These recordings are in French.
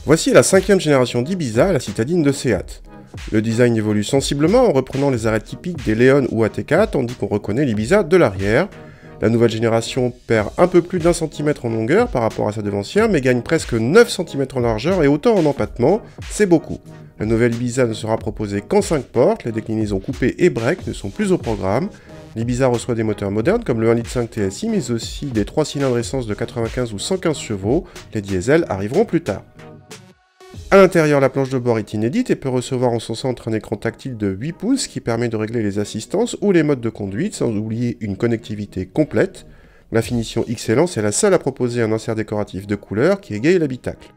Voici la 5e génération d'Ibiza, la citadine de Seat. Le design évolue sensiblement en reprenant les arêtes typiques des Leon ou AT4, tandis qu'on reconnaît l'Ibiza de l'arrière. La nouvelle génération perd un peu plus d'1 cm en longueur par rapport à sa devancière, mais gagne presque 9 cm en largeur et autant en empattement, c'est beaucoup. La nouvelle Ibiza ne sera proposée qu'en 5 portes, les déclinaisons coupées et break ne sont plus au programme. L'Ibiza reçoit des moteurs modernes comme le 1,5 litre TSI, mais aussi des 3 cylindres essence de 95 ou 115 chevaux, les diesels arriveront plus tard. A l'intérieur, la planche de bord est inédite et peut recevoir en son centre un écran tactile de 8 pouces qui permet de régler les assistances ou les modes de conduite sans oublier une connectivité complète. La finition Excellence est la seule à proposer un insert décoratif de couleur qui égaye l'habitacle.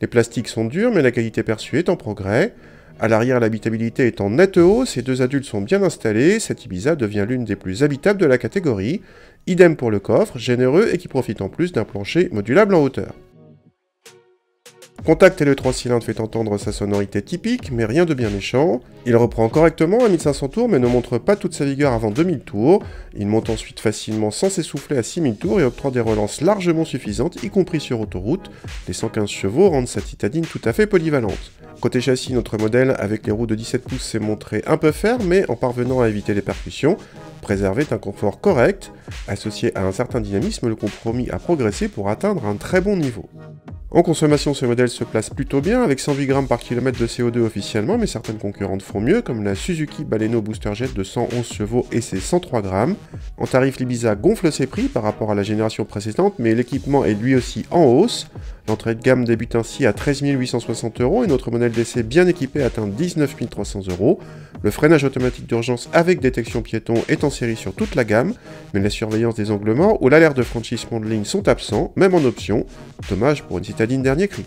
Les plastiques sont durs mais la qualité perçue est en progrès. À l'arrière, l'habitabilité est en nette hausse et 2 adultes sont bien installés, cette Ibiza devient l'une des plus habitables de la catégorie. Idem pour le coffre, généreux et qui profite en plus d'un plancher modulable en hauteur. Contact et le 3 cylindres fait entendre sa sonorité typique, mais rien de bien méchant. Il reprend correctement à 1500 tours, mais ne montre pas toute sa vigueur avant 2000 tours. Il monte ensuite facilement sans s'essouffler à 6000 tours et octroie des relances largement suffisantes, y compris sur autoroute. Les 115 chevaux rendent cette citadine tout à fait polyvalente. Côté châssis, notre modèle avec les roues de 17 pouces s'est montré un peu ferme, mais en parvenant à éviter les percussions, préservait un confort correct. Associé à un certain dynamisme, le compromis a progressé pour atteindre un très bon niveau. En consommation, ce modèle se place plutôt bien, avec 108 grammes par kilomètre de CO2 officiellement, mais certaines concurrentes font mieux, comme la Suzuki Baleno Booster Jet de 111 chevaux et ses 103 grammes. En tarif, l'Ibiza gonfle ses prix par rapport à la génération précédente, mais l'équipement est lui aussi en hausse. L'entrée de gamme débute ainsi à 13 860 € et notre modèle d'essai bien équipé atteint 19 300 €. Le freinage automatique d'urgence avec détection piéton est en série sur toute la gamme, mais la surveillance des angles morts ou l'alerte de franchissement de ligne sont absents, même en option. Dommage pour une citadine dernier cri.